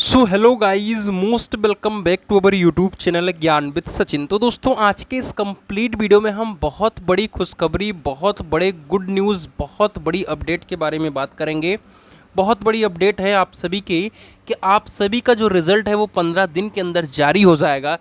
So hello guys, most welcome back to our YouTube channel Gyan with Sachin. तो दोस्तों, आज के इस कंप्लीट वीडियो में हम बहुत बड़ी खुशखबरी, बहुत बड़े गुड न्यूज़, बहुत बड़ी अपडेट के बारे में बात करेंगे। बहुत बड़ी अपडेट है आप सभी के कि आप सभी का जो रिज़ल्ट है वो 15 दिन के अंदर जारी हो जाएगा।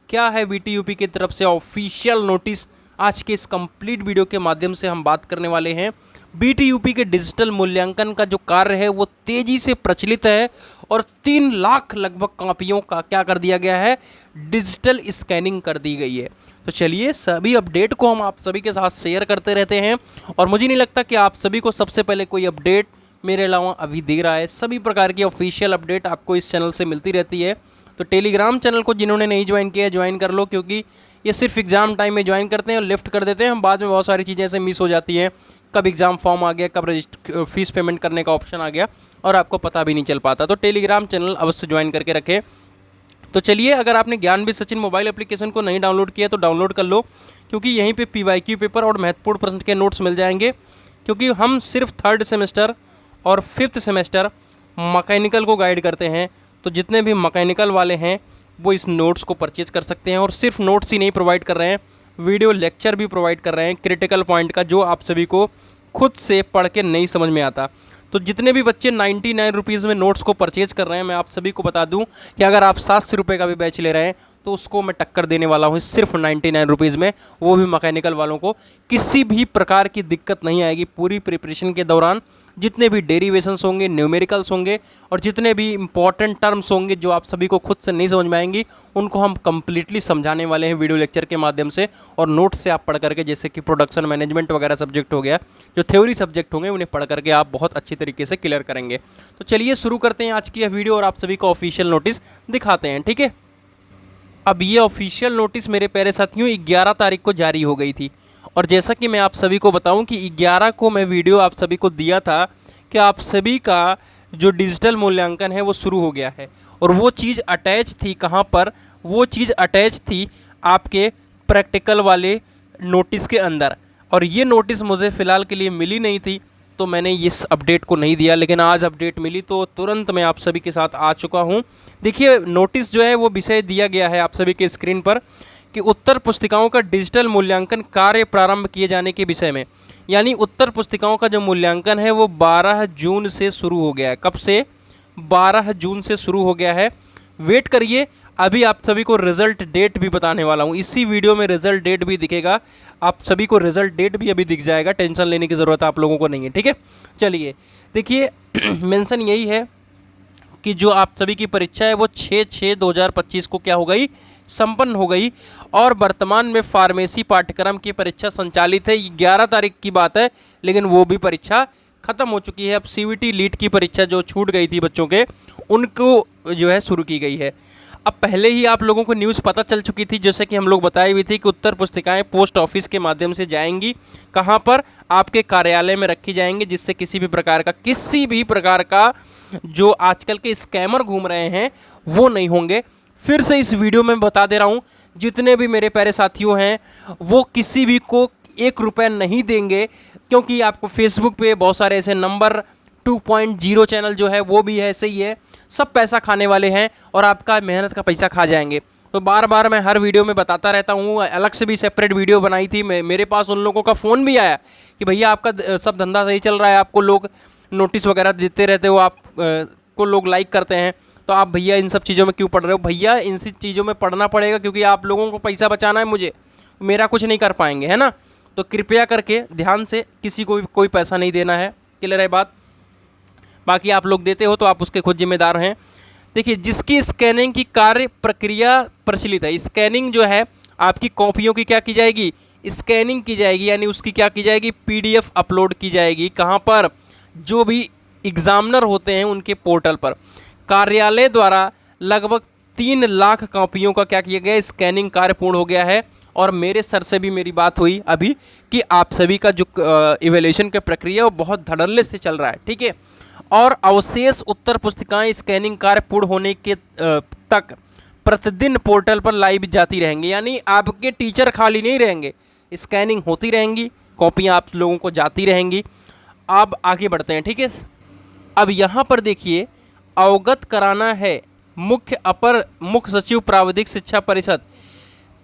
क्या है वीटीयूपी की तरफ से ऑफिशियल नोटिस, आज के इस कंप्लीट वीडियो के माध्यम से हम बात करने वाले हैं। बीटीयूपी के डिजिटल मूल्यांकन का जो कार्य है वो तेज़ी से प्रचलित है और 3 लाख लगभग कॉपियों का क्या कर दिया गया है, डिजिटल स्कैनिंग कर दी गई है। तो चलिए, सभी अपडेट को हम आप सभी के साथ शेयर करते रहते हैं और मुझे नहीं लगता कि आप सभी को सबसे पहले कोई अपडेट मेरे अलावा अभी दे रहा है। सभी प्रकार की ऑफिशियल अपडेट आपको इस चैनल से मिलती रहती है। तो टेलीग्राम चैनल को जिन्होंने नहीं ज्वाइन किया है, ज्वाइन कर लो, क्योंकि ये सिर्फ एग्ज़ाम टाइम में ज्वाइन करते हैं और लिफ्ट कर देते हैं। हम बाद में बहुत सारी चीज़ें ऐसे मिस हो जाती हैं, कब एग्ज़ाम फॉर्म आ गया, कब फीस पेमेंट करने का ऑप्शन आ गया और आपको पता भी नहीं चल पाता। तो टेलीग्राम चैनल अवश्य ज्वाइन करके रखें। तो चलिए, अगर आपने ज्ञान विद सचिन मोबाइल एप्लीकेशन को नहीं डाउनलोड किया तो डाउनलोड कर लो, क्योंकि यहीं पे पीवाईक्यू पेपर और महत्वपूर्ण प्रश्न के नोट्स मिल जाएंगे। क्योंकि हम सिर्फ 3rd सेमेस्टर और 5th सेमेस्टर मैकेनिकल को गाइड करते हैं, तो जितने भी मैकेनिकल वाले हैं वो इस नोट्स को परचेज कर सकते हैं। और सिर्फ नोट्स ही नहीं प्रोवाइड कर रहे हैं, वीडियो लेक्चर भी प्रोवाइड कर रहे हैं क्रिटिकल पॉइंट का, जो आप सभी को खुद से पढ़ के नहीं समझ में आता। तो जितने भी बच्चे 99 रुपीज़ में नोट्स को परचेज कर रहे हैं, मैं आप सभी को बता दूं कि अगर आप 700 रुपये का भी बैच ले रहे हैं तो उसको मैं टक्कर देने वाला हूँ सिर्फ 99 रुपीज़ में। वो भी मैकेनिकल वालों को किसी भी प्रकार की दिक्कत नहीं आएगी पूरी प्रिपरेशन के दौरान। जितने भी डेरिवेशंस होंगे, न्यूमेरिकल्स होंगे और जितने भी इंपॉर्टेंट टर्म्स होंगे जो आप सभी को खुद से नहीं समझ में आएंगी, उनको हम कंप्लीटली समझाने वाले हैं वीडियो लेक्चर के माध्यम से और नोट से आप पढ़ करके, जैसे कि प्रोडक्शन मैनेजमेंट वगैरह सब्जेक्ट हो गया, जो थ्योरी सब्जेक्ट होंगे उन्हें पढ़ करके आप बहुत अच्छी तरीके से क्लियर करेंगे। तो चलिए शुरू करते हैं आज की यह वीडियो और आप सभी को ऑफिशियल नोटिस दिखाते हैं। ठीक है, अब ये ऑफिशियल नोटिस मेरे प्यारे साथियों 11 तारीख को जारी हो गई थी और जैसा कि मैं आप सभी को बताऊं कि 11 को मैं वीडियो आप सभी को दिया था कि आप सभी का जो डिजिटल मूल्यांकन है वो शुरू हो गया है। और वो चीज़ अटैच थी कहाँ पर, वो चीज़ अटैच थी आपके प्रैक्टिकल वाले नोटिस के अंदर। और ये नोटिस मुझे फ़िलहाल के लिए मिली नहीं थी, तो मैंने इस अपडेट को नहीं दिया, लेकिन आज अपडेट मिली तो तुरंत मैं आप सभी के साथ आ चुका हूँ। देखिए, नोटिस जो है वो विषय दिया गया है आप सभी के स्क्रीन पर कि उत्तर पुस्तिकाओं का डिजिटल मूल्यांकन कार्य प्रारंभ किए जाने के विषय में। यानी उत्तर पुस्तिकाओं का जो मूल्यांकन है वो 12 जून से शुरू हो गया है। कब से? 12 जून से शुरू हो गया है। वेट करिए, अभी आप सभी को रिज़ल्ट डेट भी बताने वाला हूँ। इसी वीडियो में रिज़ल्ट डेट भी दिखेगा, आप सभी को रिज़ल्ट डेट भी अभी दिख जाएगा। टेंशन लेने की ज़रूरत आप लोगों को नहीं है। ठीक है, चलिए देखिए मेंशन यही है कि जो आप सभी की परीक्षा है वो 6/6/2025 को क्या हो गई, संपन्न हो गई। और वर्तमान में फार्मेसी पाठ्यक्रम की परीक्षा संचालित है। 11 तारीख की बात है, लेकिन वो भी परीक्षा ख़त्म हो चुकी है। अब सीवीटी लीट की परीक्षा जो छूट गई थी बच्चों के, उनको जो है शुरू की गई है। अब पहले ही आप लोगों को न्यूज़ पता चल चुकी थी, जैसे कि हम लोग बताई हुई थी कि उत्तर पुस्तिकाएं पोस्ट ऑफिस के माध्यम से जाएंगी। कहाँ पर? आपके कार्यालय में रखी जाएंगी, जिससे किसी भी प्रकार का जो आजकल के स्कैमर घूम रहे हैं वो नहीं होंगे। फिर से इस वीडियो में बता दे रहा हूँ, जितने भी मेरे प्यारे साथियों हैं वो किसी भी को 1 रुपया नहीं देंगे, क्योंकि आपको फेसबुक पे बहुत सारे ऐसे नंबर 2.0 चैनल जो है वो भी ऐसे ही है, सब पैसा खाने वाले हैं और आपका मेहनत का पैसा खा जाएंगे। तो बार बार मैं हर वीडियो में बताता रहता हूँ, अलग से भी सेपरेट वीडियो बनाई थी। मेरे पास उन लोगों का फ़ोन भी आया कि भैया आपका सब धंधा सही चल रहा है, आपको लोग नोटिस वगैरह देते रहते हो, आप को लोग लाइक करते हैं, तो आप भैया इन सब चीज़ों में क्यों पढ़ रहे हो? भैया इन सब चीज़ों में पढ़ना पड़ेगा, क्योंकि आप लोगों को पैसा बचाना है, मुझे मेरा कुछ नहीं कर पाएंगे, है ना। तो कृपया करके ध्यान से, किसी को भी कोई पैसा नहीं देना है, क्लियर है बात। बाकी आप लोग देते हो तो आप उसके खुद जिम्मेदार हैं। देखिए, जिसकी स्कैनिंग की कार्य प्रक्रिया प्रचलित है, स्कैनिंग जो है आपकी कॉपियों की क्या की जाएगी, स्कैनिंग की जाएगी, यानी उसकी क्या की जाएगी, PDF अपलोड की जाएगी। कहाँ पर? जो भी एग्जामिनर होते हैं उनके पोर्टल पर। कार्यालय द्वारा लगभग 3 लाख कॉपियों का क्या किया गया, स्कैनिंग कार्य पूर्ण हो गया है। और मेरे सर से भी मेरी बात हुई अभी कि आप सभी का जो इवैल्यूएशन की प्रक्रिया वो बहुत धड़ल्ले से चल रहा है। ठीक है, और अवशेष उत्तर पुस्तिकाएं स्कैनिंग कार्य पूर्ण होने के तक प्रतिदिन पोर्टल पर लाइव जाती रहेंगी। यानी आपके टीचर खाली नहीं रहेंगे, स्कैनिंग होती रहेंगी, कॉपियाँ आप लोगों को जाती रहेंगी। अब आगे बढ़ते हैं। ठीक है, अब यहाँ पर देखिए, अवगत कराना है मुख्य सचिव प्राविधिक शिक्षा परिषद,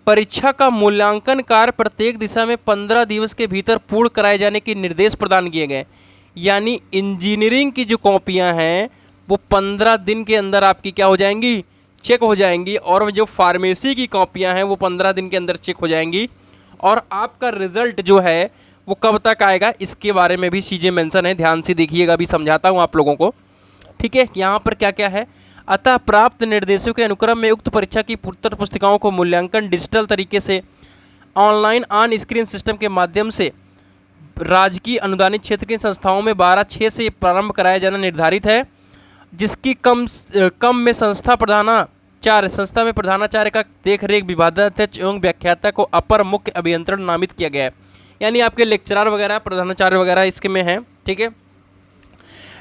परीक्षा का मूल्यांकन कार्य प्रत्येक दिशा में 15 दिवस के भीतर पूर्ण कराए जाने के निर्देश प्रदान किए गए। यानी इंजीनियरिंग की जो कॉपियां हैं वो 15 दिन के अंदर आपकी क्या हो जाएंगी, चेक हो जाएंगी, और जो फार्मेसी की कॉपियां हैं वो 15 दिन के अंदर चेक हो जाएंगी। और आपका रिजल्ट जो है वो कब तक आएगा, इसके बारे में भी चीज़ें मेंशन है, ध्यान से देखिएगा, अभी समझाता हूँ आप लोगों को। ठीक है, यहाँ पर क्या क्या है। अतः प्राप्त निर्देशों के अनुक्रम में उक्त परीक्षा की उत्तर पुस्तिकाओं को मूल्यांकन डिजिटल तरीके से ऑनलाइन ऑन स्क्रीन सिस्टम के माध्यम से राजकीय अनुदानित क्षेत्र की संस्थाओं में 12/6 से प्रारंभ कराया जाना निर्धारित है, जिसकी कम में संस्था में प्रधानाचार्य का देखरेख विभागाध्यक्ष एवं व्याख्याता को अपर मुख्य अभियंत्रण नामित किया गया है। यानी आपके लेक्चरर वगैरह, प्रधानाचार्य वगैरह इसके में हैं। ठीक है,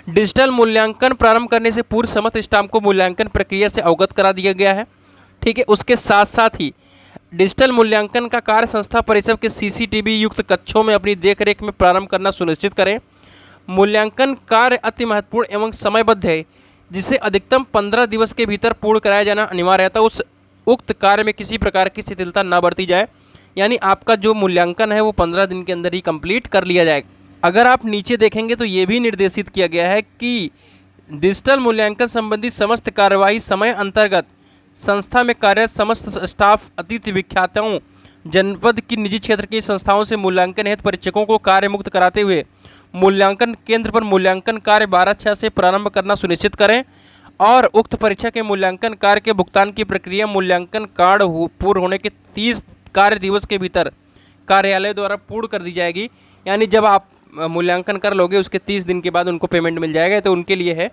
डिजिटल मूल्यांकन प्रारंभ करने से पूर्व समस्त स्टाफ को मूल्यांकन प्रक्रिया से अवगत करा दिया गया है। ठीक है, उसके साथ साथ ही डिजिटल मूल्यांकन का कार्य संस्था परिसर के सीसीटीवी युक्त कक्षों में अपनी देखरेख में प्रारंभ करना सुनिश्चित करें। मूल्यांकन कार्य अति महत्वपूर्ण एवं समयबद्ध है, जिसे अधिकतम 15 दिवस के भीतर पूर्ण कराया जाना अनिवार्य है। उस उक्त कार्य में किसी प्रकार की शिथिलता न बरती जाए। यानी आपका जो मूल्यांकन है वो 15 दिन के अंदर ही कंप्लीट कर लिया जाएगा। अगर आप नीचे देखेंगे तो ये भी निर्देशित किया गया है कि डिजिटल मूल्यांकन संबंधी समस्त कार्यवाही समय अंतर्गत संस्था में कार्यरत समस्त स्टाफ, अतिथि व्याख्याताओं, जनपद की निजी क्षेत्र की संस्थाओं से मूल्यांकन हेतु परीक्षकों को कार्य मुक्त कराते हुए मूल्यांकन केंद्र पर मूल्यांकन कार्य 12/6 से प्रारंभ करना सुनिश्चित करें। और उक्त परीक्षा के मूल्यांकन कार्य के भुगतान की प्रक्रिया मूल्यांकन कार्य पूर्ण होने के 30 कार्य दिवस के भीतर कार्यालय द्वारा पूर्ण कर दी जाएगी। यानी जब आप मूल्यांकन कर लोगे उसके 30 दिन के बाद उनको पेमेंट मिल जाएगा, तो उनके लिए है।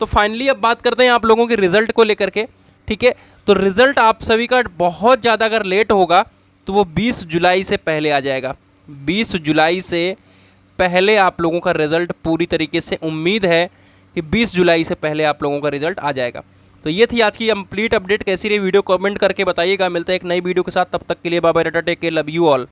तो फाइनली अब बात करते हैं आप लोगों के रिजल्ट को लेकर के। ठीक है, तो रिजल्ट आप सभी का बहुत ज़्यादा अगर लेट होगा तो वो 20 जुलाई से पहले आ जाएगा। 20 जुलाई से पहले आप लोगों का रिजल्ट पूरी तरीके से उम्मीद है कि 20 जुलाई से पहले आप लोगों का रिजल्ट आ जाएगा। तो ये थी आज की कंप्लीट अपडेट। कैसी रही वीडियो कमेंट करके बताइएगा। मिलते हैं एक नई वीडियो के साथ, तब तक के लिए bye bye, tata, take care, love you all.